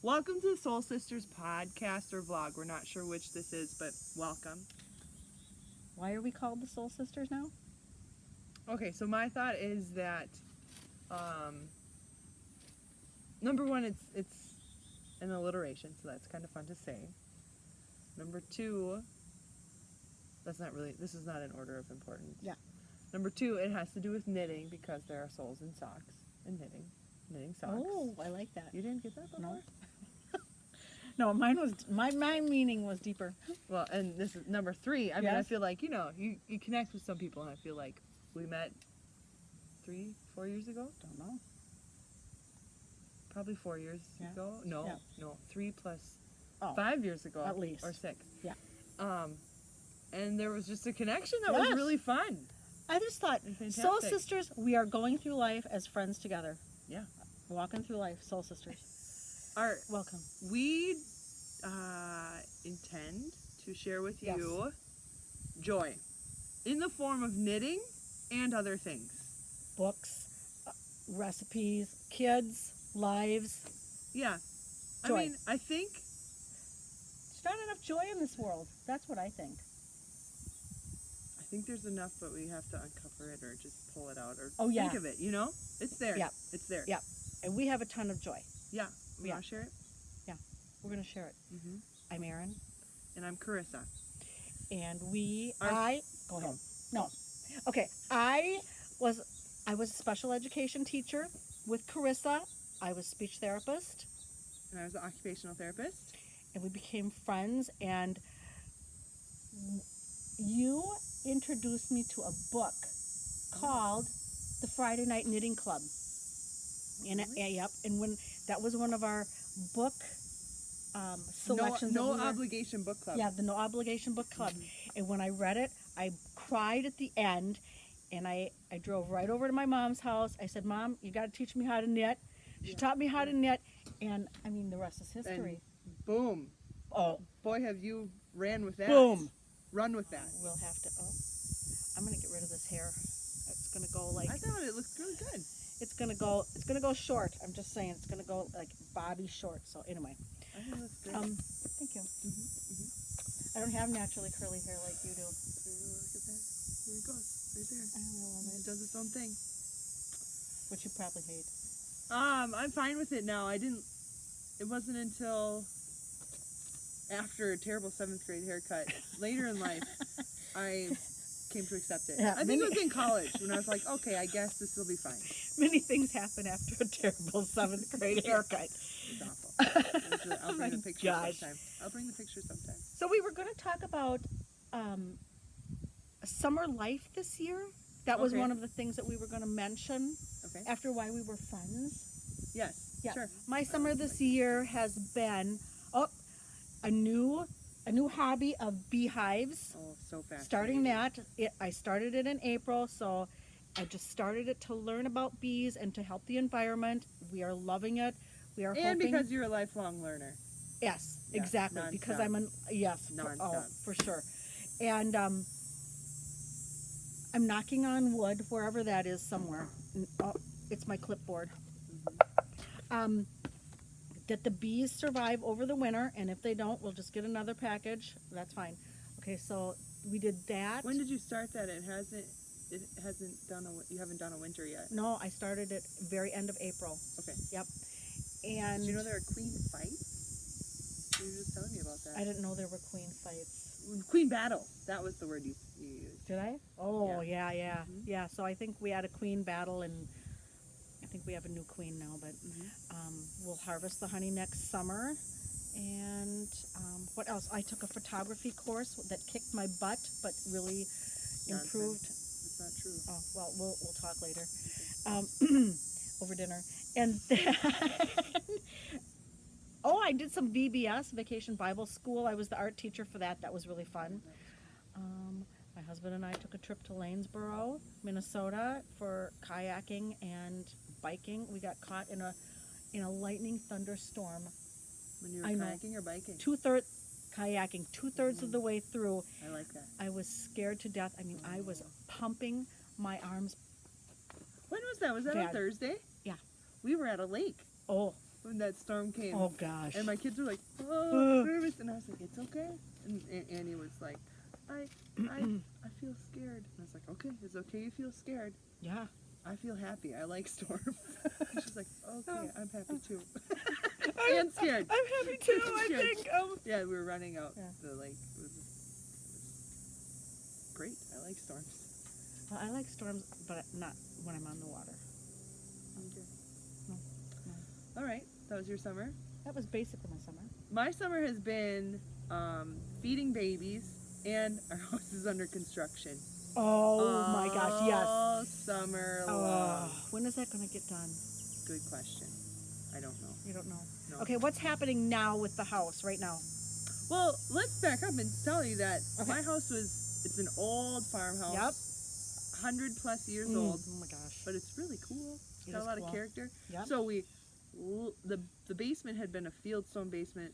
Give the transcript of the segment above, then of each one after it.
Welcome to the Soul Sisters podcast or vlog. We're not sure which this is, but welcome. Why are we called the Soul Sisters now? Okay, so my thought is that number one, it's an alliteration, so that's kind of fun to say. Number two, this is not in order of importance. Yeah. Number two, it has to do with knitting because there are souls in socks and knitting socks. Oh, I like that. You didn't get that before? No. No, mine was my meaning was deeper. Well, and this is number three. I mean, I Yes. feel like, you connect with some people, and I feel like we met 3-4 years ago. Don't know. Probably 4 years Yeah. ago. No, Yeah. no, 3 plus Oh, 5 years ago. at least. Or 6. Yeah. And there was just a connection that was Yes. really fun. I just thought, And Soul fantastic. Sisters, we are going through life as friends together. Yeah. Walking through life, Soul Sisters. Welcome. We intend to share with Yes. you joy in the form of knitting and other things. Books, recipes, kids, lives. Yeah. Joy. I mean, I think There's not enough joy in this world. That's what I think. there's enough, but we have to uncover it or just pull it out or Oh, yeah. think of it, It's there. Yeah. It's there. Yeah. And we have a ton of joy. Yeah. We Yeah. want to share it? We're going to share it. Mm-hmm. I'm Erin. And I'm Carissa. And go ahead. Oh. No. Okay. I was a special education teacher with Carissa. I was speech therapist, And I was an occupational therapist. and we became friends. And you introduced me to a book called The Friday Night Knitting Club. And Really? yep. And when that was one of our book selections. No that we were- obligation book club. Yeah, the No Obligation Book Club. Mhm. And when I read it, I cried at the end. And I drove right over to my mom's house. I said, Mom, you got to teach me how to knit. She Yeah. taught me how to knit. And, I mean, the rest is history. Boom. Oh, Boy, have you ran with that. boom. Run with that. We'll have to, I'm going to get rid of this hair. It's going to go like, I thought it looked really good. it's going to go short. I'm just saying, it's going to go like Bobby short. So anyway, I think it looks good. thank you. I don't have naturally curly hair like you do. Look at that. There it goes. Right there. I love It it. does its own thing. Which you probably hate. I'm fine with it now. It wasn't until after a terrible 7th grade haircut, later in life, I came to accept it. Yeah, I think it was in college when I was like, okay, I guess this will be fine. Many things happen after a terrible 7th grade haircut. It's awful. I'll Oh bring my the picture gosh. sometime. I'll bring the picture sometime. So we were going to talk about summer life this year. That was Okay. one of the things that we were going to mention Okay? after why we were friends. Yes. Yeah. Sure. My summer this year has been a new hobby of beehives. Oh, so fast. Starting that, I started it in April, so I just started it to learn about bees and to help the environment. We are loving it. We are And hoping. because you're a lifelong learner. Yes, Yeah, exactly. Because nonstop. for sure. And I'm knocking on wood wherever that is somewhere. It's my clipboard. That the bees survive over the winter, and if they don't, we'll just get another package. That's fine. Okay, so we did that. When did you start that? It hasn't done you haven't done a winter yet. No, I started it very end of April. Okay. Yep. And Did you know there are queen fights? You were just telling me about that. I didn't know there were queen fights. Queen battle. That was the word you used. Did I? Oh, Yeah. yeah. Mhm. Yeah, so I think we had a queen battle, and I think we have a new queen now, but we'll harvest the honey next summer. And what else? I took a photography course that kicked my butt, but really improved. It's not true. Oh, well, we'll talk later over dinner. And then, I did some VBS, Vacation Bible School. I was the art teacher for that. That was really fun. My husband and I took a trip to Lanesboro, Minnesota for kayaking and biking. We got caught in a lightning thunderstorm. When you were I know. kayaking or biking? Kayaking, 2/3 of the way through. I like that. I was scared to death. I mean, I was pumping my arms. When was that? Was that on Bad. Thursday? Yeah. We were at a lake. Oh, when that storm came. Oh gosh. And my kids were like, oh, nervous. And I was like, it's okay. And Annie was like, I feel scared. And I was like, okay, it's okay you feel scared. Yeah. I feel happy. I like storms. And she's like, okay, I'm happy too. And scared. I'm happy too, I Scared. think. Yeah, we were running out Yeah. the lake. It was great. I like storms. Well, I like storms, but not when I'm on the water. Okay. No. All right. That was your summer. That was basically my summer. My summer has been feeding babies, and our house is under construction. Oh my gosh, yes. All summer long. When is that going to get done? Good question. I don't know. You don't know. No. Okay, what's happening now with the house right now? Well, let's back up and tell you that Okay. my house it's an old farmhouse. Yep. 100+ years old, Oh my gosh. but it's really cool. It's It got is a lot cool. of character. Yep. So the basement had been a fieldstone basement.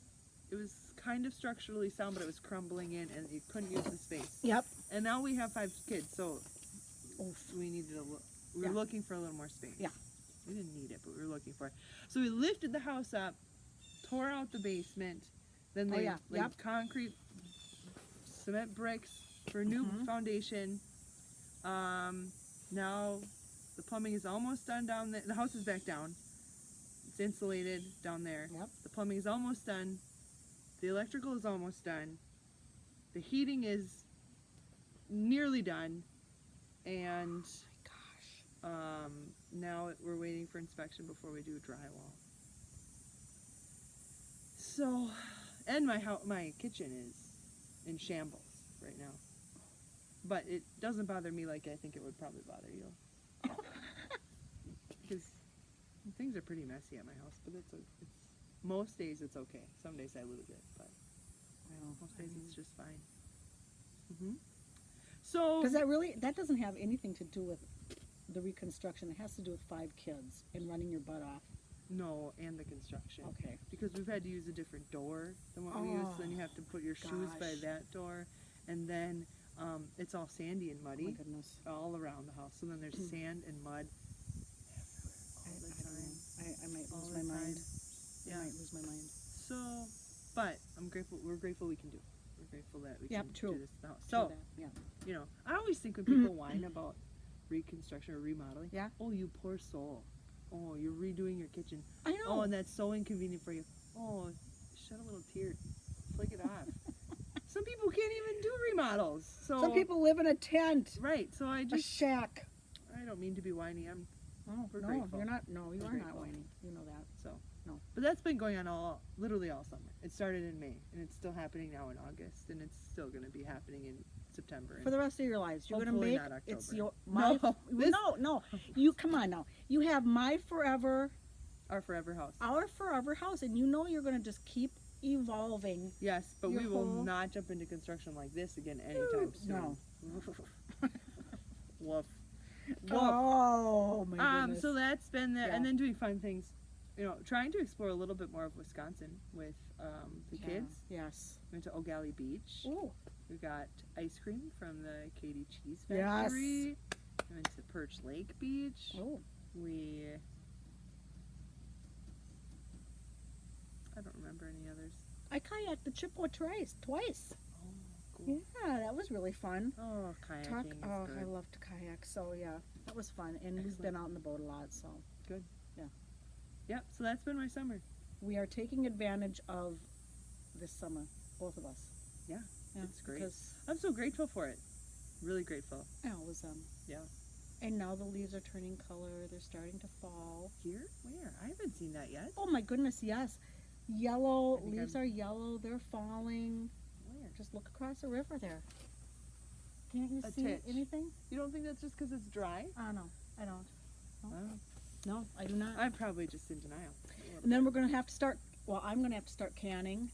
It was kind of structurally sound, but it was crumbling in, and you couldn't use the space. Yep. And now we have 5 kids, so Oof. we needed we were Yeah. looking for a little more space. Yeah. We didn't need it, but we were looking for it. So we lifted the house up, tore out the basement, then Oh, they yeah. laid Yep. concrete, cement bricks for a new Mhm. foundation. Now the plumbing is almost done down there. The house is back down. It's insulated down there. Yep. The plumbing is almost done. The electrical is almost done. The heating is nearly done. And Gosh. now we're waiting for inspection before we do drywall. So, and my kitchen is in shambles right now. But it doesn't bother me like I think it would probably bother you. Because things are pretty messy at my house, but it's most days it's okay. Some days I lose it, but Well, most days it's just fine. So Because that doesn't have anything to do with the reconstruction. It has to do with 5 kids and running your butt off. no, and the construction. Okay. Because we've had to use a different door than what we used. Then you have to put your shoes by gosh. that door, and then it's all sandy and Oh muddy my goodness. all around the house. So then there's sand and mud I all the don't time. know. I might All lose the my mind. time. I Yeah. might lose my mind. So, but I'm grateful. We're grateful we can do. We're grateful that we Yep, can true. do this in the house. True So, that, yeah. you know, I always think when people whine about reconstruction or remodeling, Yeah. oh, you poor soul. Oh, you're redoing your kitchen. I know. Oh, and that's so inconvenient for you. Oh, shed a little tear. Flick it off. Some people can't even do remodels. So Some people live in a tent, right. So I a just shack. I don't mean to be whiny. Oh, We're no, grateful. you're not. No, you We're are not grateful. whining. You know that. So No. But that's been going on literally all summer. It started in May, and it's still happening now in August, and it's still going to be happening in September. For the rest of your lives, you're gonna Hopefully make not it's October. your my. No, this- no. You come on now. You have my forever, Our forever house. our forever house, and you know you're gonna just keep evolving. Yes, but Your we will whole- not jump into construction like this again anytime soon. No. Woof. Woof. Oh my goodness. So that's been the, Yeah. and then doing fun things. You know, trying to explore a little bit more of Wisconsin with the Yeah, kids. Yes. Went to O'Galley Beach. Ooh. We got ice cream from the Katie Cheese Yes. Factory. We went to Perch Lake Beach. Oh. I don't remember any others. I kayaked the Chippewa twice. Oh, cool. Yeah, that was really fun. Oh, kayaking is I good. love to kayak. So yeah, that was fun, and we've been out in the boat a lot. So Yep, so that's been my summer. we are taking advantage of this summer, both of us. Yeah, Yeah, it's great. Because I'm so grateful for it. Really grateful. yeah, it was Yeah. And now the leaves are turning color. They're starting to fall. Here? Where? I haven't seen that yet. Oh my goodness, yes. Yellow I think leaves I'm- are yellow. They're falling. Where? Just look across the river there. Can't you A see titch. anything? You don't think that's just because it's dry? I don't know. I don't. Oh, No, I do not. I'm probably just in denial. And then we're gonna have to start. Well, I'm gonna have to start canning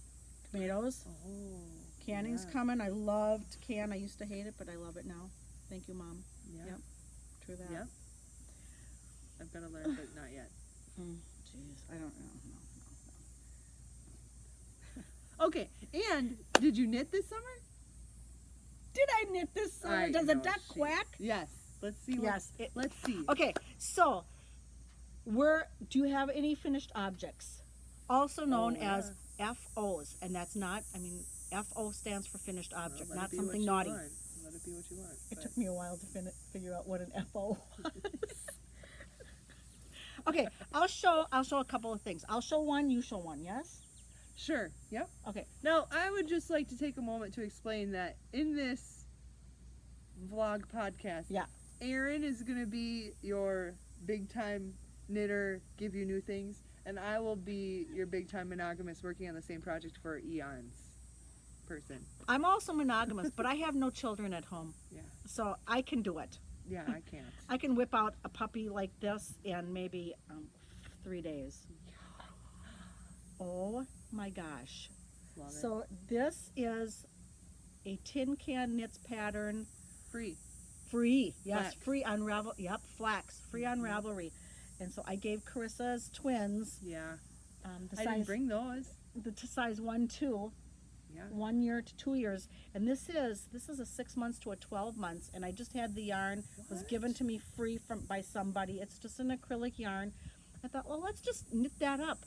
tomatoes. Oh. Canning's yeah. coming. I love to can. I used to hate it, but I love it now. Thank you, Mom. Yeah. Yep. True that. Yep. I've got to learn, but not yet. Jeez, I don't know. Okay, and did you knit this summer? Did I knit this summer? I Does a know duck she- quack? Yes. Let's see. Yes. Let's see. Okay, so do you have any finished objects? also known Oh, as FOs, and that's not, I mean, FO stands for finished Well, object, let not it be what something you naughty. want. Let it be what you want. It but- took me a while to figure out what an FO was. Okay, I'll show a couple of things. I'll show one, you show one, yes? Sure. Yep. Okay. Now, I would just like to take a moment to explain that in this vlog podcast, Yeah. Erin is going to be your big time knitter, give you new things, and I will be your big time monogamous working on the same project for eons person. I'm also monogamous, but I have no children at home. Yeah. So I can do it. Yeah, I can't. I can whip out a puppy like this in maybe 3 days. Oh my gosh. Love it. So this is a tin can knits pattern, Free. free. Yes, Flax. free on Ravel. Yep, flax, free on Ravelry. And so I gave Carissa's twins Yeah. the I size didn't bring those. the size 1-2, Yeah. 1 year to 2 years, and this is a 6 months to a 12 months, and I just had the yarn. It was What? given to me free by somebody. It's just an acrylic yarn. I thought, well, let's just knit that up.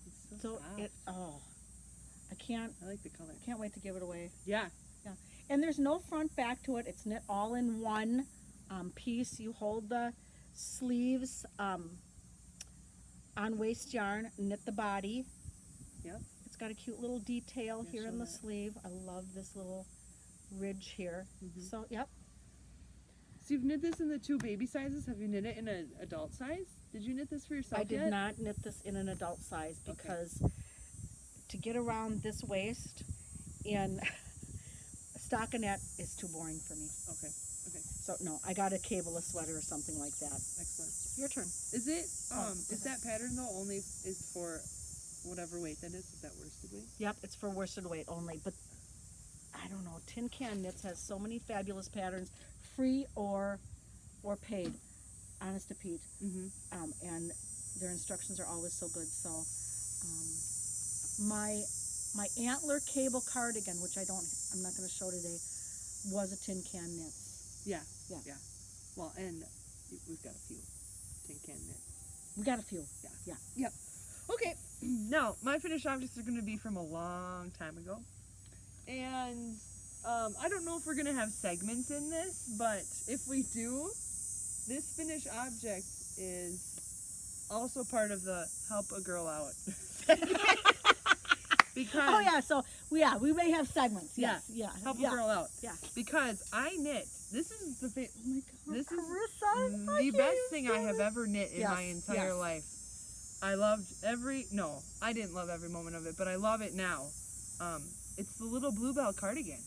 It's So soft. I can't I like the color. wait to give it away. Yeah. And there's no front back to it. It's knit all in one piece. You hold the sleeves on waist yarn, knit the body. Yep. It's got a cute little detail Yeah, here in show the that. sleeve. I love this little ridge here. Mhm. So, yep. So you've knit this in the 2 baby sizes. Have you knit it in an adult size? Did you knit this for yourself I did yet? not knit this in an adult size Okay. because to get around this waist in stockinette is too boring for me. Okay. Okay. So, no, I got a cableless sweater or something like that. Excellent. Your turn. Is it Oh, is that pattern though only is for whatever weight that is? Is that worsted weight? Yep, it's for worsted weight only, but I don't know. Tin Can Knits has so many fabulous patterns, free or paid. Honest to Pete, Mm-hmm. and their instructions are always so good. So, my antler cable cardigan, which I'm not going to show today, was a Tin Can Knits. Yeah. Yeah. Yeah. Well, and we've got a few tin can knit. We got a few. Okay. Now my finished objects are going to be from a long time ago, and I don't know if we're going to have segments in this, but if we do, this finished object is also part of the help a girl out. Because Oh yeah, so we may have segments. Yes, yeah, help yeah. a girl out. Yeah. Because I knit. This is the Oh my God, This is Carissa, I the can't best even thing I stand have it. ever knit in Yes, my entire yes. life. I loved I didn't love every moment of it, but I love it now. It's the little Bluebell cardigan.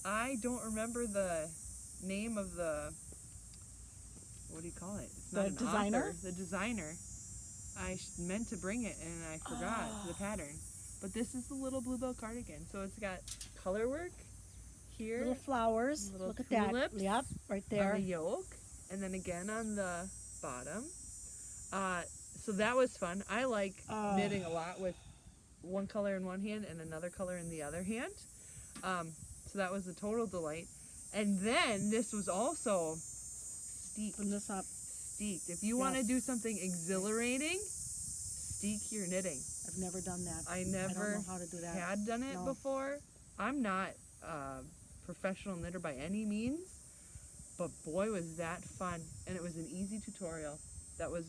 I don't remember the name of what do you call it? It's not The an designer? author, the designer. I meant to bring it and I forgot the pattern. But this is the little Bluebell cardigan. So it's got color work here. Little flowers. Little Look at that. tulips Yep, right on there. the yoke, and then again on the bottom. So that was fun. I like Oh. knitting a lot with one color in one hand and another color in the other hand. So that was a total delight. And then this was also steeked. Open this up. Steeked. If you want to Yes. do something exhilarating, steek your knitting. I've never done that. I I don't never know how to do that. had done it No. before. I'm not a professional knitter by any means, but boy was that fun. And it was an easy tutorial that was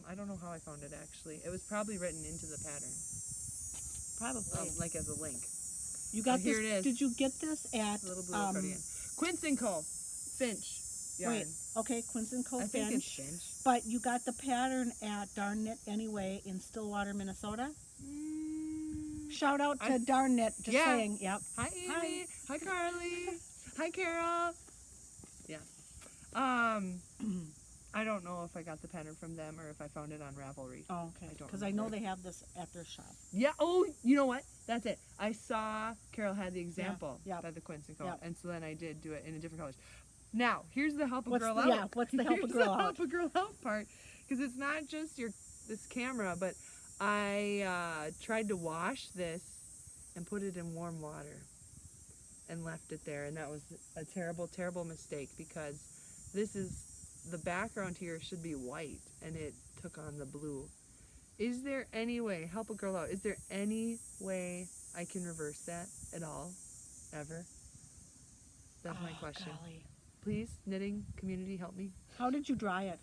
I don't know how I found it actually. It was probably written into the pattern, Probably. like as a link. You got here this. it is. Did you get this at Little blue cardigan. Quince & Co. Finch yarn. Wait, okay, Quince & Co. I think it's Finch. Finch. But you got the pattern at Darn Knit Anyway in Stillwater, Minnesota. Shout out to I- Darn Knit. Just Yeah. saying. Yep. Hi Amy. Hi Carly. Hi Carol. Yeah. I don't know if I got the pattern from them or if I found it on Ravelry. Oh, okay. I don't Because I know remember. they have this at their shop. Yeah. Oh, you know what? That's it. I saw Carol had the example Yep. by the Quince & Co. Yep. And so then I did do it in a different colors. Now, here's the help a What's girl the- out. yeah, what's the help a Here's girl the out? help a girl out part, because it's not just this camera, but I tried to wash this and put it in warm water and left it there, and that was a terrible, terrible mistake because the background here should be white and it took on the blue. Is there any way, help a girl out, is there any way I can reverse that at all? Ever? That's my Oh, question. golly. Please, knitting community, help me. How did you dry it?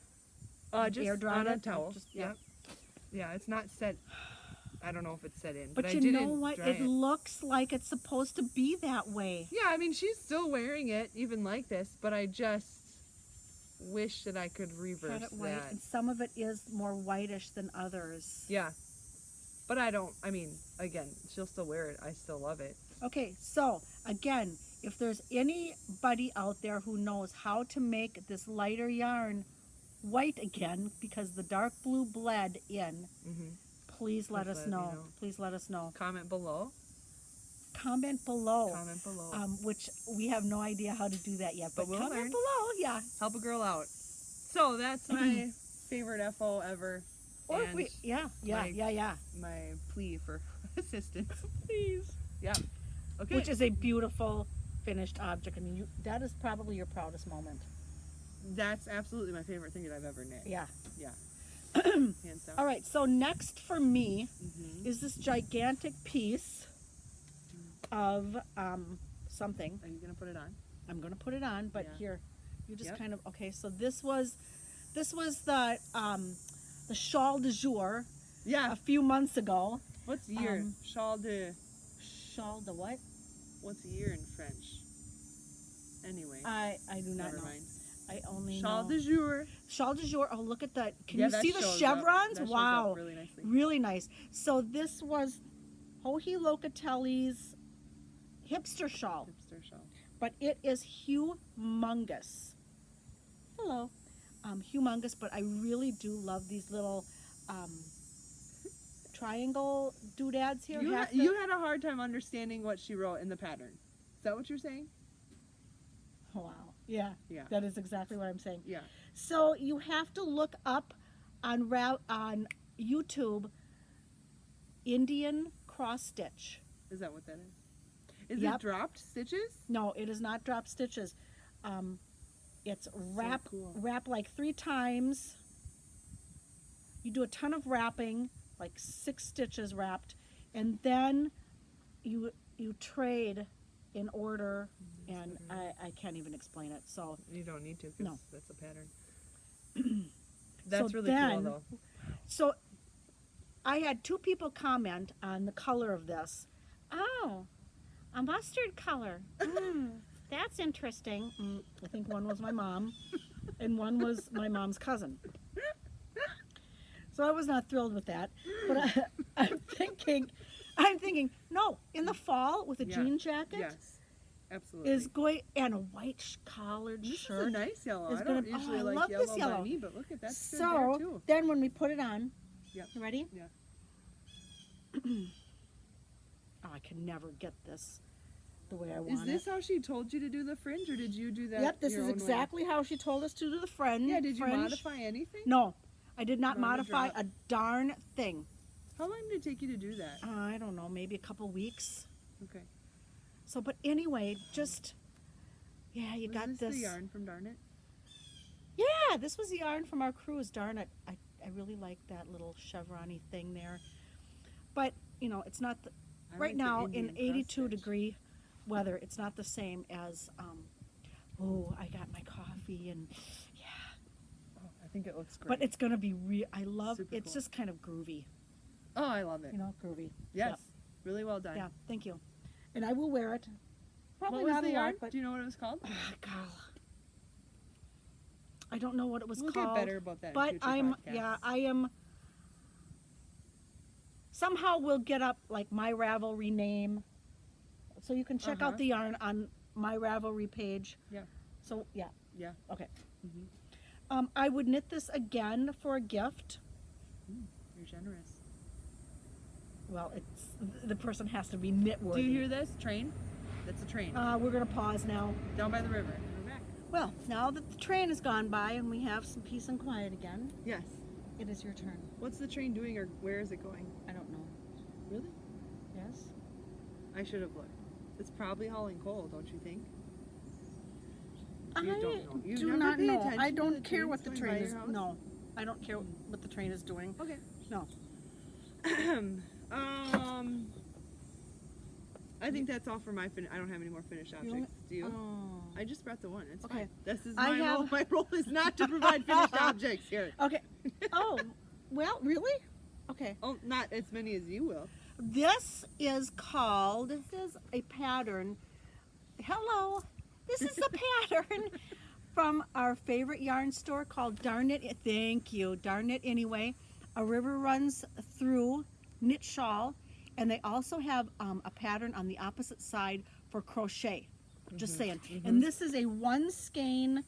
Just Air dried on a it? towel. Just- yeah. Yep. Yeah, it's not set. I don't know if it's set in, But I you didn't know what? dry It looks like it's supposed to be that way. Yeah, I mean, she's still wearing it, even like this, but I just wish that I could reverse Had it white, that. and some of it is more whitish than others. Yeah. But I mean, again, she'll still wear it. I still love it. Okay, so again, if there's anybody out there who knows how to make this lighter yarn white again, because the dark blue bled in, Mm-hmm. please let Please us let me know. know. Please let us know. Comment below. Comment below. Comment below. Which we have no idea how to do that yet, but But we'll comment learn. below, yeah. Help a girl out. So that's my favorite FO ever. Or if and we, yeah, my- my plea for assistance. Please. Yeah. Okay. Which is a beautiful finished object. I mean, that is probably your proudest moment. That's absolutely my favorite thing that I've ever knit. Yeah. Hands down. All right, so next for me Mm-hmm. is this gigantic piece of something. Are you gonna put it on? I'm going to put it on, but Yeah. here, you just Yep. kind of, okay, so this was the shawl du jour Yeah. a few months ago. What's year? Um, Shawl de. Shawl de what? What's year in French? Anyway. I do not Never know. mind. I only Shawl know. de jour. Shawl du jour. Oh, look at that. Can Yeah, you that see the shows up. chevrons? That shows Wow. up really nicely. Really nice. So this was Joji Locatelli's hipster shawl, Hipster shawl. but it is humongous. Hello. Humongous, but I really do love these little triangle doodads here. You, Half you had a hard time understanding what she wrote in the pattern. Is that what you're saying? Wow. Yeah. Yeah. That is exactly what I'm saying. Yeah. So you have to look up on YouTube Indian cross stitch. Is that what that is? Is Yep. it dropped stitches? No, it is not drop stitches. It's wrap cool. wrap like 3 times. You do a ton of wrapping, like 6 stitches wrapped, and then you trade in order, and I can't even explain it. So You don't need to because No. that's a pattern. That's So really cool then- though. So I had 2 people comment on the color of this. Oh, a mustard color. That's interesting. I think one was my mom, and one was my mom's cousin. So I was not thrilled with that. But I'm thinking, no, in the fall with a Yeah. jean jacket Yes. Absolutely. is going, and a white collared This shirt. is a nice yellow. is I don't gonna- usually I like love yellow this yellow. by me, but look at that's good So there too. then when we put it on, Yeah. you ready? Yeah. Oh, I can never get this the way I Is want this it. how she told you to do the fringe, or did you do that? Yep, this your is own way? exactly how she told us to do the fringe. Yeah. Did you fringe. modify anything? No, I did not No, you modify dropped. a darn thing. How long did it take you to do that? I don't know, maybe a couple weeks. Okay. So, but anyway, just yeah, you Was got this this. the yarn from Darn It? Yeah, this was the yarn from our cruise. Darn it, I really like that little chevron-y thing there. But you know, it's not the, I right like the now Indian in cross 82 stitch. degree weather. It's not the same as. Oh, I got my coffee and yeah. Oh, I think it looks great. But it's gonna be I love. Super It's cool. just kind of groovy. Oh, I love it. You know, groovy. Yes. Yep. Really well done. Yeah, thank you. And I will wear it. Probably What was not the a yarn? lot, but Do you know what it was called? ah, God. I don't know what it was We'll called. get better about that in But future I'm podcasts. I am. Somehow we'll get up like my Ravelry name, so you can check Uh-huh. out the yarn on my Ravelry page. Yeah. So yeah. Yeah. Okay. Mhm. I would knit this again for a gift. You're generous. Well, it's the person has to be knit worthy. Do you hear this? Train? That's a train. We're gonna pause now. Down by the river. We're back. Well, now that the train has gone by and we have some peace and quiet again, Yes. it is your turn. What's the train doing, or where is it going? I don't know. Really? Yes? I should have looked. It's probably hauling coal, don't you think? I You don't know. You do never not pay know. attention I to don't the care trains what the going by train your is. house? No, I don't care what the train is doing. Okay. No. I think that's all for my I don't have any more finished objects. Do you? Oh. I just brought the one. It's Okay. fine. This is I my role. have- My role is not to provide finished objects here. Okay. Oh, well, really? Okay. Oh, not as many as you will. This is a pattern. Hello. This is a pattern from our favorite yarn store called Darn It. Thank you. Darn It Anyway. A river runs through knit shawl, and they also have a pattern on the opposite side for crochet. Just saying. And this is a one skein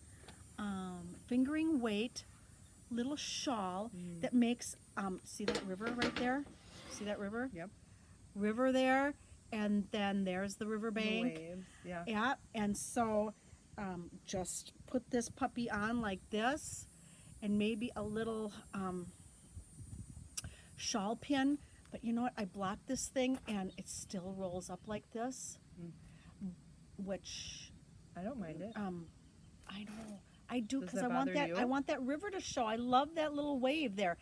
fingering weight little shawl that makes see that river right there? See that river? Yep. River there, and then there's the river bank. The waves. Yeah. Yeah, and so just put this puppy on like this, and maybe a little shawl pin. But you know what? I blocked this thing, and it still rolls up like this, which I don't mind it. I know I do Does because that I want bother that. you? I want that river to show. I love that little wave there.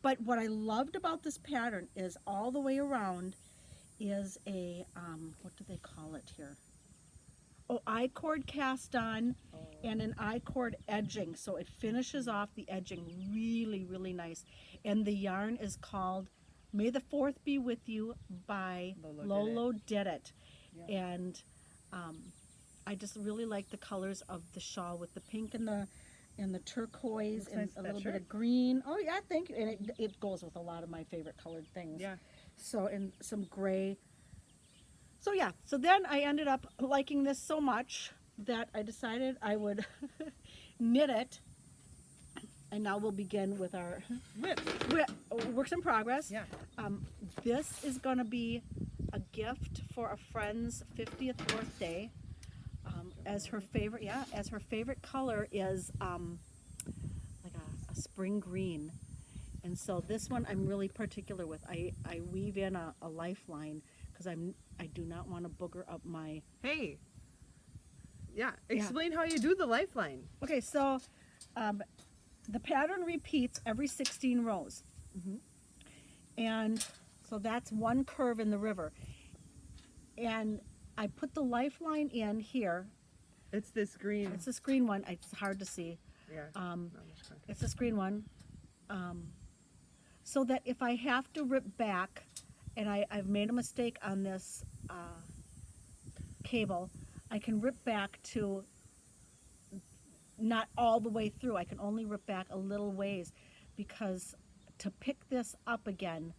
But what I loved about this pattern is all the way around is a what do they call it here? Oh, I-cord cast on and an I-cord edging, so it finishes off the edging really, really nice. And the yarn is called "May the Fourth Be With You" by Lolo Did It. Yeah. And I just really like the colors of the shawl with the pink and the turquoise Looks and nice a with little that bit shirt. of green. Oh yeah, thank you. And it goes with a lot of my favorite colored things. Yeah. So, and some gray. So yeah, so then I ended up liking this so much that I decided I would knit it. And now we'll begin with our Whip. works in progress. Yeah. This is going to be a gift for a friend's 50th birthday. As her favorite color is like a spring green. And so this one I'm really particular with. I weave in a lifeline because I do not want to booger up my. Hey. Yeah. Explain how you do the lifeline. Okay, so the pattern repeats every 16 rows. And so that's one curve in the river. And I put the lifeline in here. It's this green. It's this green one. It's hard to see. Yeah. Not much contrast. It's this green one. So that if I have to rip back, and I've made a mistake on this cable, I can rip back to not all the way through. I can only rip back a little ways because to pick this up again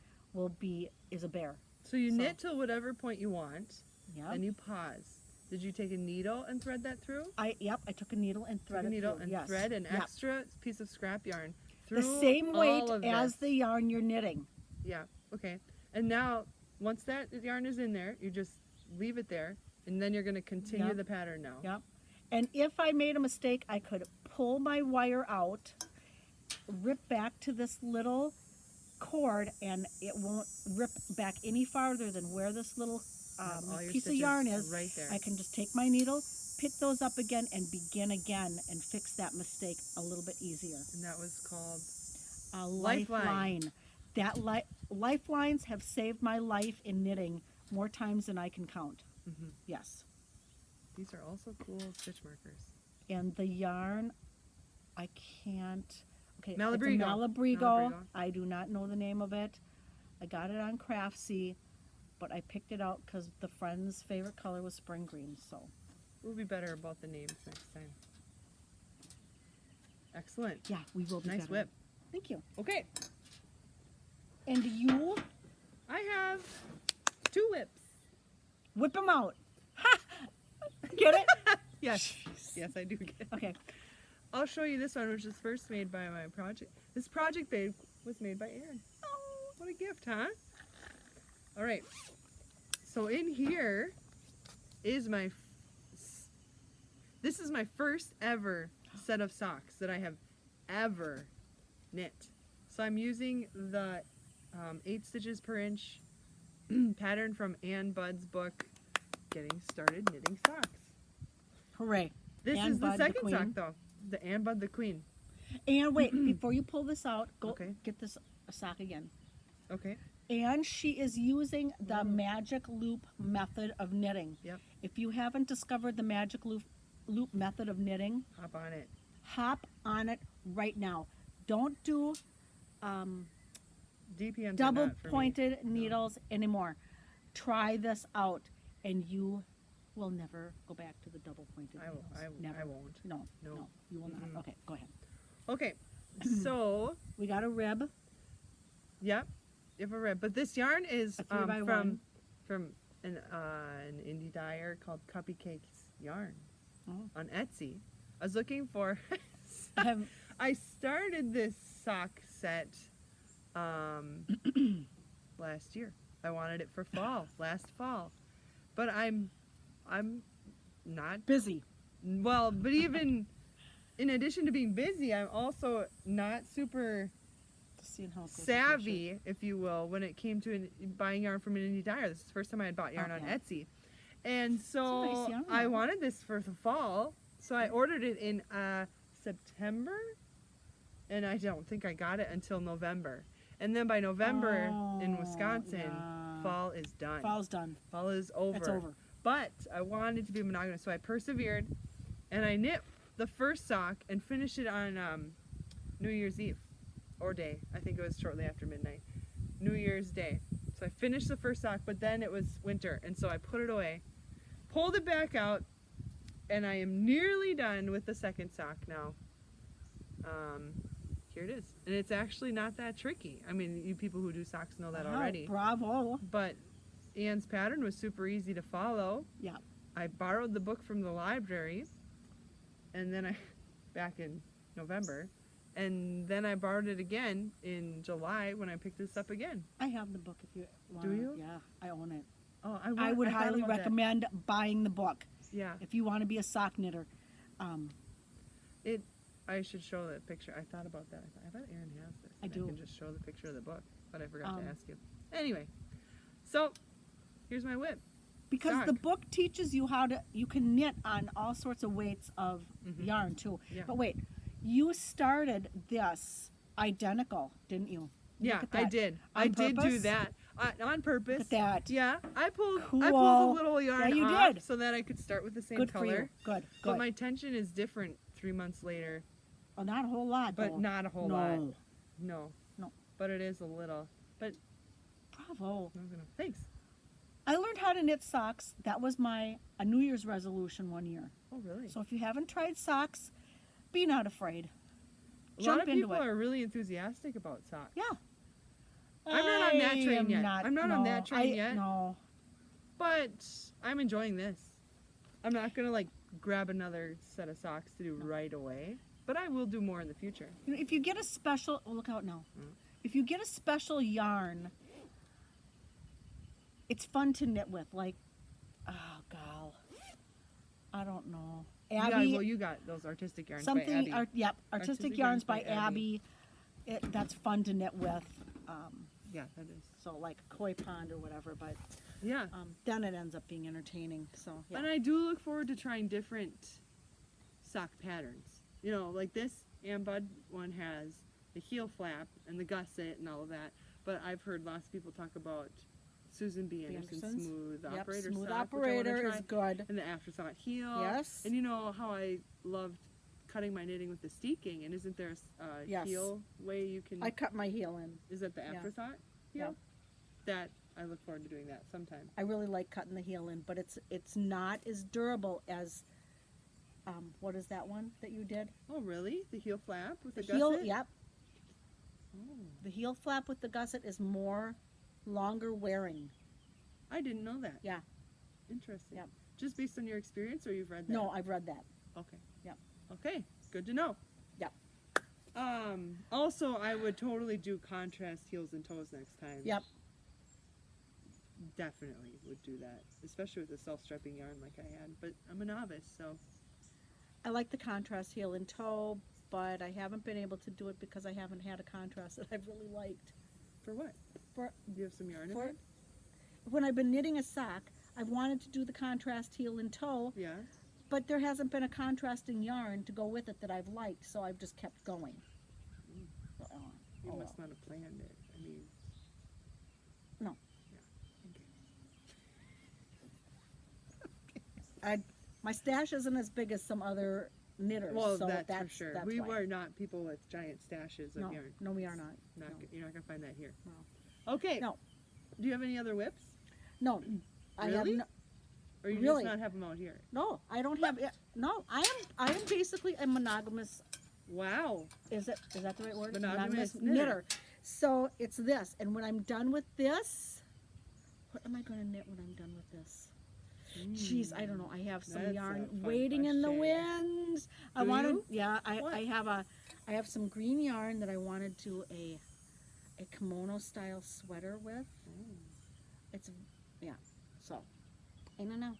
is a bear. So you knit till whatever point you want, Yep. then you pause. Did you take a needle and thread that through? I took a needle and Took threaded a needle through. and Yes. thread an Yep. extra piece of scrap yarn through The same weight all of as this. the yarn you're knitting. Yeah. Okay. And now, once that yarn is in there, you just leave it there, and then you're going to continue Yep. the pattern now. Yep. And if I made a mistake, I could pull my wire out, rip back to this little cord, and it won't rip back any farther than where this little All your piece of stitches yarn is. right there. I can just take my needle, pick those up again, and begin again and fix that mistake a little bit easier. And that was called. A Lifeline. That lifelines have saved my life in knitting more times than I can count. Yes. These are also cool stitch markers. And the yarn, I can't. Okay, Malabrigo. It's a Malabrigo. Malabrigo. I do not know the name of it. I got it on Craftsy, but I picked it out because the friend's favorite color was spring green. So We'll be better about the names next time. Excellent. yeah, we will be Nice better. whip. Thank you. Okay. And you I have 2 whips. whip them out. Ha! Get it? Yes. Yes, I do get it. Okay. I'll show you this one, which was first made by my project. This project babe was made by Erin. Oh, what a gift, huh? All right. So in here is this is my first ever set of socks that I have ever knit. So I'm using the 8 stitches per inch pattern from Ann Budd's book, Getting Started Knitting Socks. Hooray. This Ann is the Budd, the second sock queen. though. The Ann Budd the Queen. And wait, before you pull this out, go Okay. get this sock again. Okay. And she is using the magic loop method of knitting. Yep. If you haven't discovered the magic loop method of knitting, Hop on it. hop on it right now. Don't do DPNs are double not for me. pointed needles anymore. Try this out, and you will never go back to the double pointed needles. Never. I won't. No, No. no, you will Mm-mm. not. Okay, go ahead. Okay, so We got a rib. yep, you have a rib. But this yarn is A 3x1. from an indie dyer called Cuppy Cakes Yarn Oh. on Etsy. I was looking for. Have, I started this sock set last year. I wanted it for fall, last fall, but I'm not busy. well. But even in addition to being busy, I'm also not super Seeing how it goes with savvy, if you will, when it came to buying yarn from an indie dyer. This is the first time I had bought yarn on yeah. Etsy, and so It's a nice yarn, I though. wanted this for the fall. So I ordered it in September, and I don't think I got it until November. And then by November in Oh, Wisconsin, yeah. fall is done. Fall's done. Fall is over. It's over. But I wanted to be monogamous, so I persevered, and I knit the first sock and finished it on New Year's Eve, or day. I think it was shortly after midnight. New Year's Day. So I finished the first sock, but then it was winter, and so I put it away, pulled it back out, and I am nearly done with the second sock now. Here it is. And it's actually not that tricky. I mean, you people who do socks know that Wow, already. Bravo. But Anne's pattern was super easy to follow. Yeah. I borrowed the book from the library, and then back in November, and then I borrowed it again in July when I picked this up again. I have the book if you want. Do you? Yeah, I own it. Oh, I would thought highly about that. recommend buying the book Yeah, if you want to be a sock knitter. I should show the picture. I thought about that. I bet Erin has this. I and do. I can just show the picture of the book, but I forgot Um, to ask you. Anyway, so here's my whip. Because the Sock. book teaches you how to, you can knit on all sorts of weights of Mhm. yarn too. Yeah. But wait, you started this identical, didn't you? Look Yeah, at I that. did. On I did do purpose? that on purpose. Look at that. Yeah, I pulled Cool. a little yarn Yeah, you off did. so that I could start with the same Good color. for you. Good, But good. my tension is different 3 months later, Oh, not a whole lot, but though. not a whole no. lot. No. No. But it is a little. But Bravo. I'm gonna. Thanks. I learned how to knit socks. That was a New Year's resolution one year. Oh, really? So if you haven't tried socks, be not afraid. A lot Jump of into people it. are really enthusiastic about socks. Yeah. I'm not on that I train am yet. not- I'm not on that train yet. No. But I'm enjoying this. I'm not gonna like grab another set of socks to do right away. But I will do more in the future. You know, if you get a special, oh, look out now. Mm. If you get a special yarn, it's fun to knit with. Like, oh, gal. I don't know. Abby, Yeah, well, you got those artistic yarns by something, Abby. yep, Artistic Artistic Yarns Yarns by by Abby. Abby. That's fun to knit with. Yeah, that is. So like Koi Pond or whatever, but Yeah. then it ends up being entertaining. So yeah. And I do look forward to trying different sock patterns. You know, like this Ann Bud one has the heel flap and the gusset and all of that. But I've heard lots of people talk about Susan B. Anderson's Anderson's. Smooth Yep, Operator Smooth sock, which I wanna Operator try, is good. and the Afterthought heel. Yes. And you know how I loved cutting my knitting with the steeking, and isn't there a Yes. heel way you can? I cut my heel in. Is that the yeah. Afterthought heel? That I look forward to doing that sometime. I really like cutting the heel in, but it's not as durable as what is that one that you did? Oh, really? The heel flap with the, heel, gusset? yep. Oh, The heel flap with the gusset is more longer wearing. I didn't know that. Yeah. Interesting. Yep. Just based on your experience, or you've read that? No, I've read that. Okay. Yep. Okay. Good to know. Yep. Also, I would totally do contrast heels and toes next time. Yep. Definitely would do that, especially with a self-striping yarn like I had. But I'm a novice, so. I like the contrast heel and toe, but I haven't been able to do it because I haven't had a contrast that I've really liked. For what? For Do you have some yarn in for it? when I've been knitting a sock, I've wanted to do the contrast heel and toe, Yeah. but there hasn't been a contrasting yarn to go with it that I've liked, so I've just kept going. You Oh, must not have planned it. I mean, my stash isn't as big as some other knitters. Well, so that's for sure. That's We why. were not people with giant stashes of No, yarn. no, we are not. Not, No. You're not gonna find that here. No. Okay. No. Do you have any other whips, No, I have Really? no, or you Really? just not have them out here? no. I don't have it. No, I am basically a monogamous. Wow. Is that the right word? Monogamous knitter. knitter. So it's this, and when I'm done with this, what am I going to knit when I'm done with this? Jeez, I don't know. I have some That's a yarn fun waiting in the question. wind. I Do want to. you? Yeah, What? I have some green yarn that I want to do a kimono style sweater with. It's So I don't know.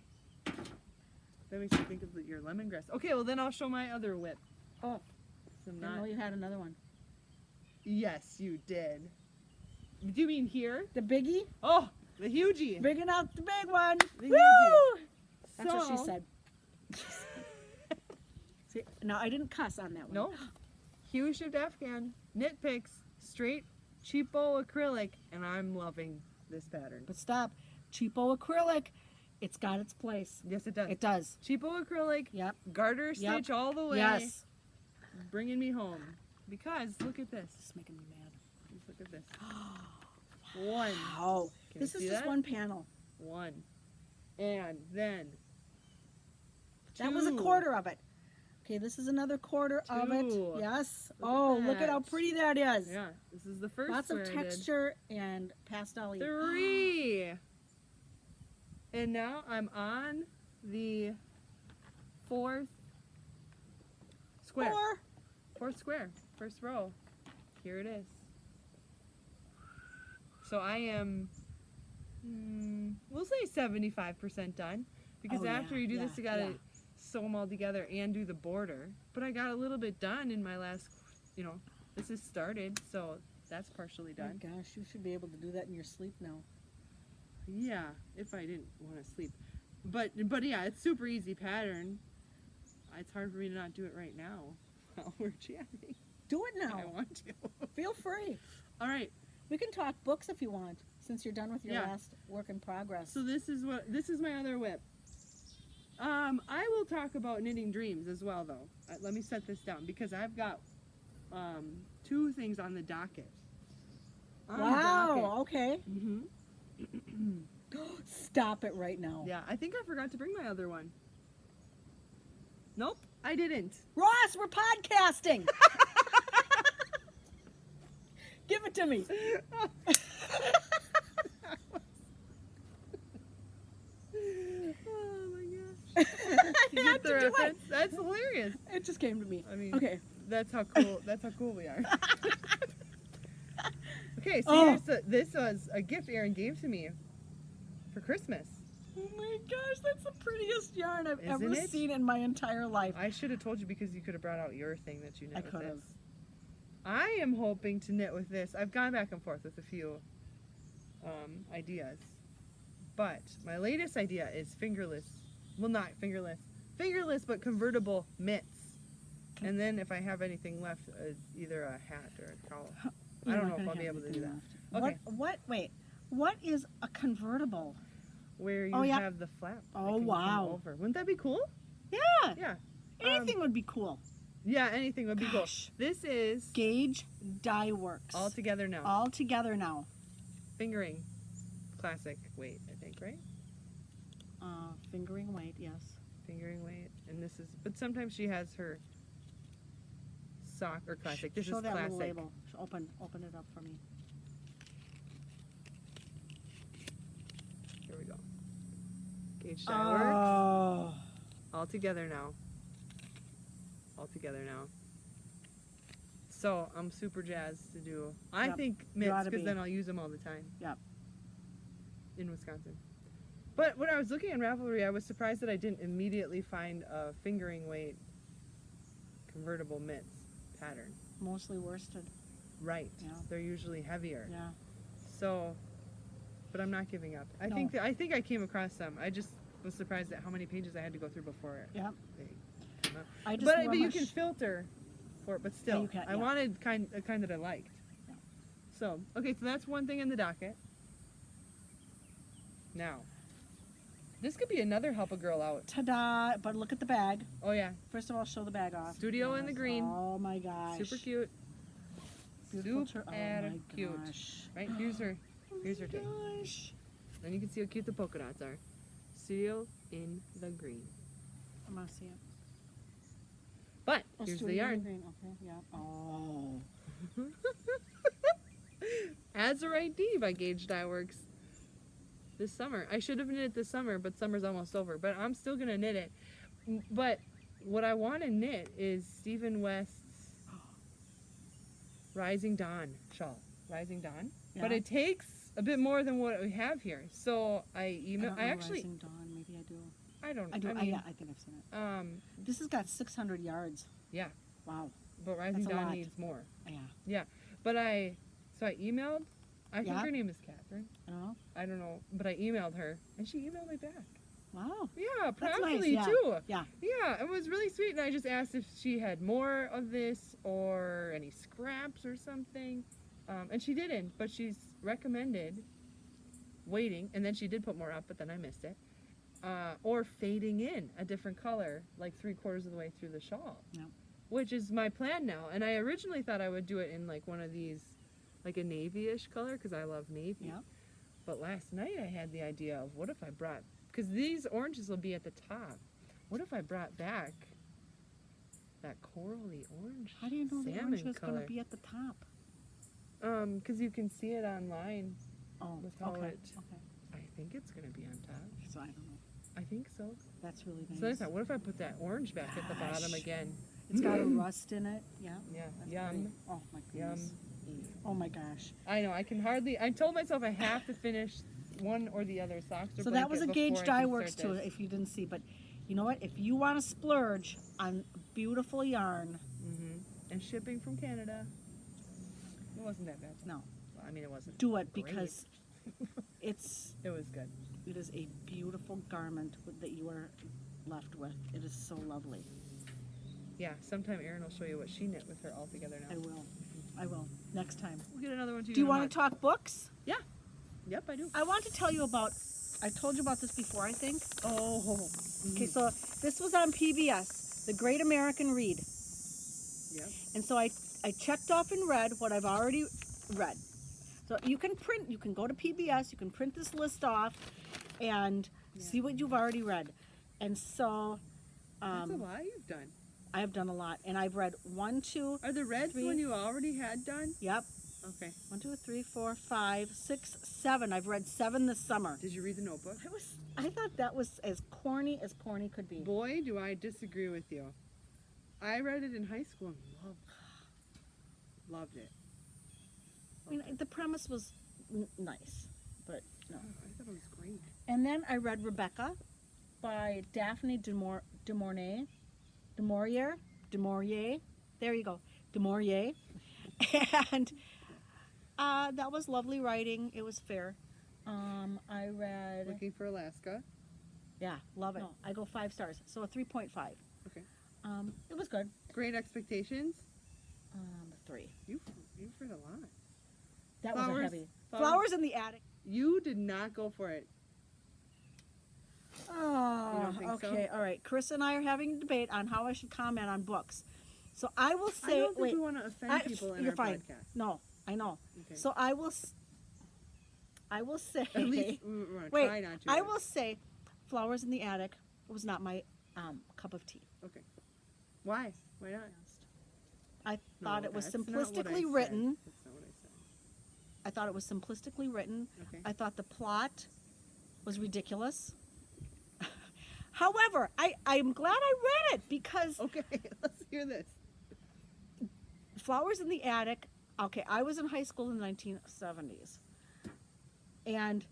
That makes me think of your lemongrass. Okay, well then I'll show my other whip. Oh, So I I'm didn't know not. you had another one. Yes, you did. Do you mean here? The biggie, Oh, the hugie. bigging out the big one. The Woo! hugie. That's what she So- said. See, no, I didn't cuss on that one. No. Hue Shift Afghan knit picks straight cheapo acrylic, and I'm loving this pattern. But stop. Cheapo acrylic. It's got its place. Yes, it does. It does. Cheapo acrylic, Yep. garter Yep. stitch all the way, Yes. bringing me home. Because look at this. It's making me mad. Just look at this. One. Oh, Can this you is see just that? one panel. One. And then That was a two. quarter of it. Okay, this is another quarter of it. Two. Yes. Look at Oh, look at how that. pretty that is. Yeah, this is the first Lots of square I did. texture and pastel. 3. And now I'm on the fourth square. Fourth square. First row. Here it is. So I am, we'll say 75% done. Because Oh, after yeah, you do yeah, this, you gotta yeah. sew them all together and do the border. But I got a little bit done in my last, this is started, so that's partially My done. gosh, you should be able to do that in your sleep now. Yeah, if I didn't want to sleep. But yeah, it's super easy pattern. It's hard for me to not do it right now while we're chatting. Do it I now. want to. Feel free. All right. We can talk books if you want, since you're done with your Yeah. last work in progress. So this is my other whip. I will talk about knitting dreams as well, though. Let me set this down because I've got 2 things on the docket. Wow, okay. Mm-hmm. Stop it right now. Yeah, I think I forgot to bring my other one. Nope, I didn't. Ross, we're podcasting. Give it to me. Oh my gosh. You had get the to do it. reference? That's hilarious. It just came to me. I mean, Okay. that's how cool we are. Okay, so Oh. this was a gift Erin gave to me for Christmas. Oh my gosh, that's the prettiest yarn I've Isn't ever it? seen in my entire life. I should have told you because you could have brought out your thing that you knit I with could have. this. I am hoping to knit with this. I've gone back and forth with a few ideas. But my latest idea is fingerless. Well, not fingerless. Fingerless, but convertible mitts. And then if I have anything left, either a hat or a cowl. I You're don't not know if gonna I'll be have able to do anything that. left. Okay. Wait, what is a convertible? Where you Oh, yeah. have the flap. that Oh, can come wow. Over. Wouldn't that be cool? Yeah, Yeah. anything would be cool. Yeah, anything would be Gosh. cool. This is Gauge Dye Works. all together now. All together now. Fingering. Classic weight, I think, right? Fingering weight, yes. Fingering weight. And this is, but sometimes she has her sock or classic. This Show is that classic. little label. Open it up for me. Here we go. Gauge dye works. Oh. All together now. All together now. So I'm super jazzed to do. I Yep. think You mitts oughta because be. then I'll use them all the time. Yep. In Wisconsin. But when I was looking at Ravelry, I was surprised that I didn't immediately find a fingering weight convertible mitts pattern. Mostly worsted. Right. Yeah. They're usually heavier. Yeah. So, but I'm not giving up. I No. think I think I came across some. I just was surprised at how many pages I had to go through before. Yep. They came up. I just But wore you my can sh- filter for it. But still, you can, I yeah. wanted a kind that I liked. Yeah. So okay, so that's one thing in the docket. Now, This could be another help a girl out. Ta-da! But look at the bag. Oh yeah, First of all, show the bag off. Studio in the green. Oh my gosh. super cute. Beautiful Super oh my cute. gosh. Right, here's her tag. Gosh. Then you can see how cute the polka dots are. Studio in the green. I'm gonna see it. But Oh, here's the studio yarn. green. Okay, yeah. Oh. Azurite D by Gauge Dye Works. This summer. I should have knit it this summer, but summer's almost over. But I'm still gonna knit it. But what I want to knit is Stephen West's Rising Dawn shawl. Rising Dawn. But Yeah. it takes a bit more than what we have here. So I email. don't I know actually. Rising Dawn. Maybe I do. I don't. I do. I mean, yeah, I think I've seen it. This has got 600 yards. Yeah. Wow. But Rising That's a Dawn lot. needs more. Yeah. But I emailed. I think Yeah? her name is Catherine. I don't know. I don't know, but I emailed her and she emailed me back. Wow. Yeah, That's nice, promptly yeah. too. Yeah. Yeah, it was really sweet, and I just asked if she had more of this or any scraps or something, and she didn't. But she's recommended waiting, and then she did put more up, but then I missed it, or fading in a different color, like 3/4 of the way through the shawl. Yeah. Which is my plan now, and I originally thought I would do it in like one of these, like a navy-ish color, because I love navy. Yeah. But last night I had the idea of what if I brought, because these oranges will be at the top. What if I brought back that corally orange? How do you know the salmon orange is going color? to be at the top? Because you can see it online. Oh, With how okay. it- Okay. I think it's gonna be on top. So I don't know. I think so. That's really nice. So then I thought, what if I put that orange back at the bottom Gosh. again? It's got a rust in it. Yeah. Yeah. That's Yum. pretty. Oh my Yum. goodness. Oh my gosh. I know. I can hardly. I told myself I have to finish one or the other socks or So that was a blanket Gauge before I Dye can Works start too, this. if you didn't see. But you know what? If you want to splurge on beautiful yarn, And shipping from Canada. It wasn't that bad. no, Well, I mean, it wasn't. do it Great. because it was good. is a beautiful garment that you are left with. It is so lovely. Yeah. Sometime Erin will show you what she knit with her all together now. I will. I will. Next time. We'll get another one to Do you want to talk books? Yep, I do. I want to tell you about, I told you about this before, I think. Oh. Okay, so this was on PBS, The Great American Read. Yep. And so I checked off and read what I've already read. So you can go to PBS, you can print this list off and see what you've already read. And so That's a lot you've done. I have done a lot. And I've read 1, 2, Are the reds Three. one you already had done? yep, Okay. 1, 2, 3, 4, 5, 6, 7. I've read 7 this summer. Did you read the Notebook? I thought that was as corny could be. Boy, do I disagree with you. I read it in high school and loved it. I mean, the premise was nice, but no. Oh, I thought it was great. And then I read Rebecca by Daphne du Maurier. There you go, du Maurier. And that was lovely writing. It was fair. I read, Looking for Alaska. yeah, love it. No, I go 5 stars, so a 3.5. Okay. It was good. Great Expectations. 3. You've read a lot. That was a Flowers. heavy. Flowers in the Attic. You did not go for it. Oh, You don't think so? okay, all right. Chris and I are having a debate on how I should comment on books. So I will I say, don't think wait, we want to offend people in you're our fine. podcast. No, I know. Okay. So I will say, At least we want to wait, try not to. I will say, Flowers in the Attic was not my cup of tea. Okay. Why? Why not? I thought No, it was that's not what I simplistically said. written. That's not what I said. I thought it was simplistically written. Okay. I thought the plot was ridiculous. However, I'm glad I read it because Okay, let's hear this. Flowers in the Attic. Okay, I was in high school in the 1970s. And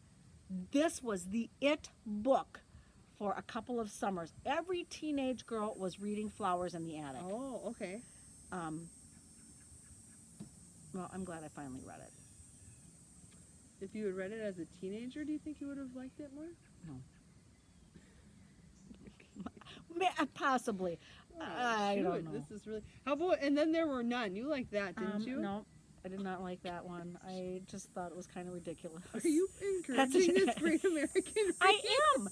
this was the it book for a couple of summers. Every teenage girl was reading Flowers in the Attic. Oh, okay. Well, I'm glad I finally read it. If you had read it as a teenager, do you think you would have liked it more? Possibly. Oh, I don't shoot, know. This is really. How about? And then there were none. You liked that, didn't you? No, I did not like that one. I just thought it was kind of ridiculous. Are you encouraging this great American? I am.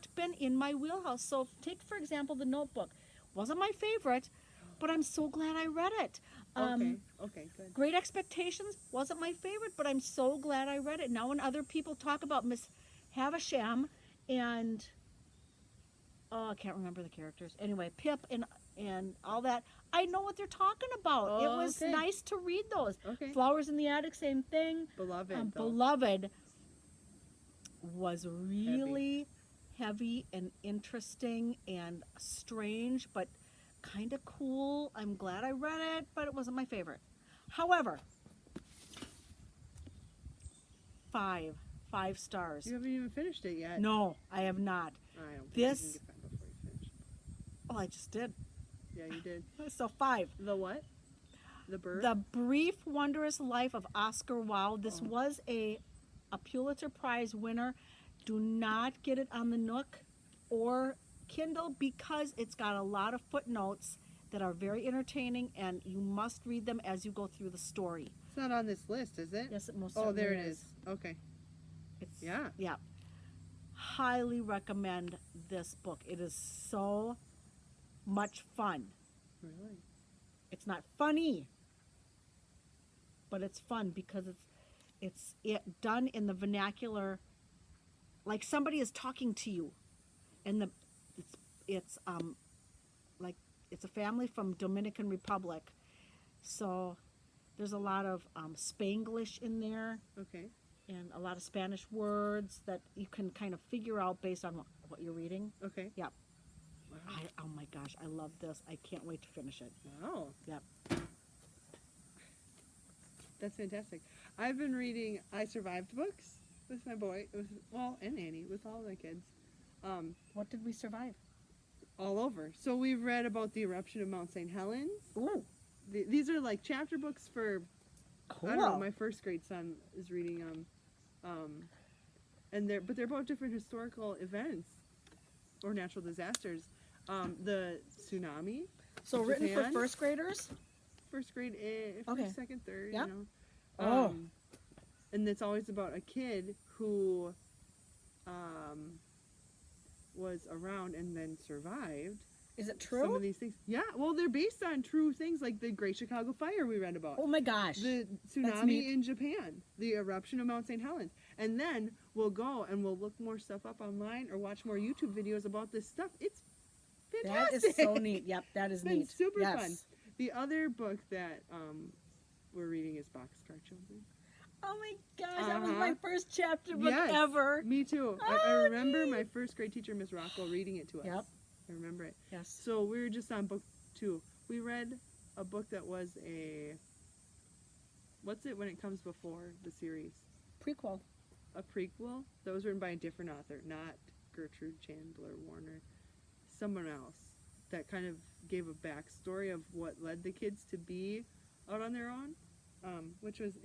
not been in my wheelhouse. So take, for example, The Notebook. Wasn't my favorite, but I'm so glad I read it. Okay, good. Great Expectations wasn't my favorite, but I'm so glad I read it. Now when other people talk about Miss Havisham and I can't remember the characters. Anyway, Pip and all that, I know what they're talking about. It was Okay. nice to read those. Okay. Flowers in the Attic, same thing. Beloved. though. Beloved was really heavy and interesting and strange, but kind of cool. I'm glad I read it, but it wasn't my favorite. However, 5 stars. You haven't even finished it yet. No, I have not. I don't think This- you can get five before you finish. Oh, I just did. Yeah, you did. So 5. The what? The bird? The Brief Wondrous Life of Oscar Wilde. This was a Pulitzer Prize winner. Do not get it on the Nook or Kindle because it's got a lot of footnotes that are very entertaining, and you must read them as you go through the story. It's not on this list, is it? Yes, it most Oh, there it certainly is. Okay. It's, Yeah. yeah. Highly recommend this book. It is so much fun. Really? It's not funny, but it's fun because it's done in the vernacular, like somebody is talking to you, and it's like it's a family from Dominican Republic, so there's a lot of Spanglish in there Okay. and a lot of Spanish words that you can kind of figure out based on what you're reading. Okay. Yeah. Wow. Oh my gosh, I love this. I can't wait to finish it. Wow. Yep. That's fantastic. I've been reading I Survived books with my boy, and Annie, with all the kids. What did we survive? All over. So we've read about the eruption of Mount St. Helens. Ooh, These are like chapter books for, cool. I don't know, my first grade son is reading them. And they're about different historical events or natural disasters. The tsunami, So written for Japan? first graders? first grade, Okay. first, second, third, Yep. you know. Oh. And it's always about a kid who was around and then survived Is it some of true? these things. Yeah, well, they're based on true things like the Great Chicago Fire we read about. Oh my gosh. The neat. tsunami in Japan, the eruption of Mount St. Helens. And then we'll go and we'll look more stuff up online or watch more YouTube videos about this stuff. It's That fantastic. is so neat. Yep, that is It's been neat. super Yes. fun. The other book that we're reading is Boxcar Children. Oh my gosh, that was my Uh-huh. first chapter book Yes. ever. Me too. I Oh, remember neat. my first grade teacher, Miss Rocco, reading it to us. Yep. I remember it. Yes. So we were just on book 2. We read a book that was what's it when it comes before the series? Prequel. A prequel that was written by a different author, not Gertrude Chandler Warner. Someone else that kind of gave a backstory of what led the kids to be out on their own, which was,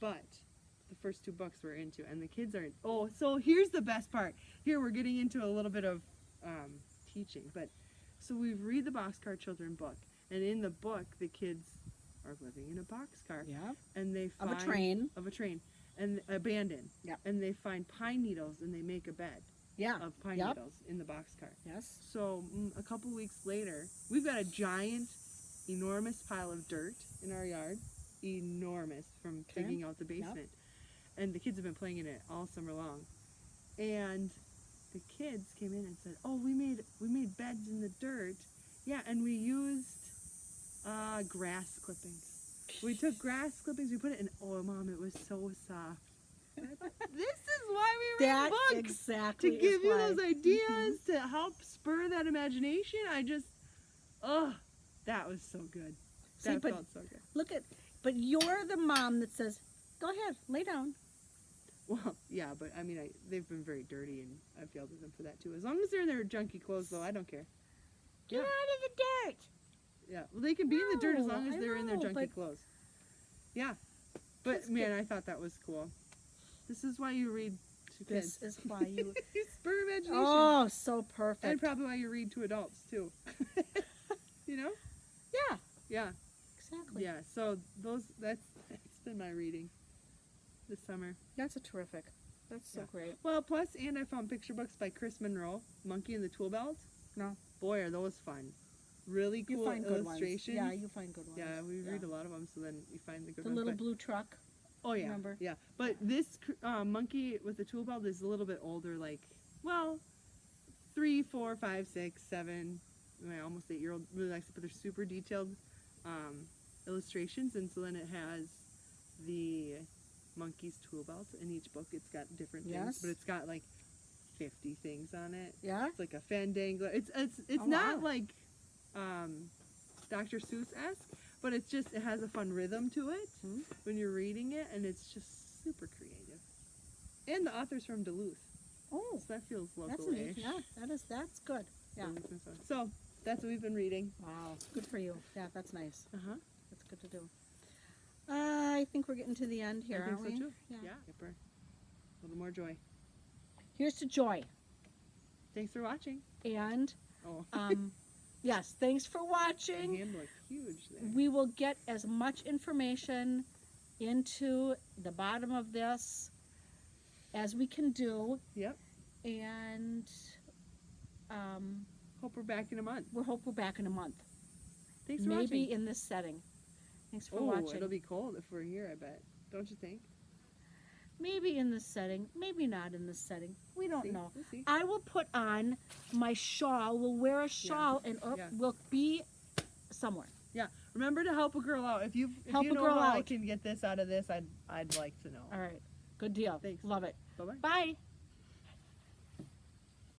but the first 2 books we're into, and the kids are. Oh, so here's the best part. Here we're getting into a little bit of teaching, but so we read the Boxcar Children book, and in the book the kids are living in a boxcar, Yeah. and they Of find a train. of a train, and abandoned. Yep. And they find pine needles, and they make a bed Yeah. of pine Yep. needles in the boxcar. Yes. So a couple weeks later, we've got a giant, enormous pile of dirt in our yard, enormous from Okay. digging out the basement, and the kids have been playing in it all summer long. And the kids came in and said, "Oh, we made beds in the dirt, yeah, and we used grass clippings. We took grass clippings, we put it in. Oh, Mom, it was so soft." This is why we read That books, exactly to is give you why. those ideas, to help spur that imagination. That was so good. See, That but- felt so good. Look at, but you're the mom that says, "Go ahead, lay down." Well, yeah, but I mean, they've been very dirty, and I've yelled at them for that too. As long as they're in their junky clothes, though, I don't care. Get Yeah. out of the dirt. Yeah, well, they can be in the dirt as No, long as I they're in their know, junky but- clothes. Yeah, but That's man, I thought that was cool. This is why you read to kids. This is why you. Spur imagination. Oh, so And perfect. probably why you read to adults too. You know? Yeah. Yeah, Exactly. yeah. So that's been my reading this summer. That's a terrific. That's so Yeah. great. Well, plus, and I found picture books by Chris Monroe, Monkey and the Tool Belt. No. Boy, are those fun. Really You cool find good ones. illustrations. Yeah, you find good ones. Yeah, we read a lot of them, so then you find the good The ones. little but- blue truck. Oh yeah, Remember? yeah. But this monkey with the tool belt is a little bit older, like, well, 3, 4, 5, 6, 7, my almost 8-year-old really likes it. But they're super detailed illustrations, and so then it has the monkey's tool belt in each book. It's got different things, Yes. but it's got like 50 things on it. Yeah. It's like a fandangler. It's Oh, not wow. like Dr. Seuss-esque, but it's just it has a fun rhythm to it Hmm. when you're reading it, and it's just super creative. And the author's from Duluth, Oh, so that feels that's local-ish. neat. Yeah, that's good. Yeah. Duluth and stuff. So that's what we've been reading. Wow. Good for you. Yeah, that's nice. Uh-huh. That's good to do. I think we're getting to the end here, I think aren't we? so too. Yeah. Yeah. Yipper. A little more joy. Here's to joy. Thanks for watching. And Oh, yes, thanks for my watching. hand looked huge there. We will get as much information into the bottom of this as we can do, Yep. and Hope we're back in a month. we hope we're back in a month. Thanks for Maybe watching. in this setting. Thanks for Oh, watching. it'll be cold if we're here, I bet. Don't you think? Maybe in this setting, maybe not in this setting. We don't See? know. We'll see. I will put on my shawl. We'll wear a shawl, and Yeah. we'll be somewhere. Yeah. Remember to help a girl out. If you Help you a know girl how I out. can get this out of this, I'd like to know. All right. Good deal. Thanks. Love it. Bye bye. Bye.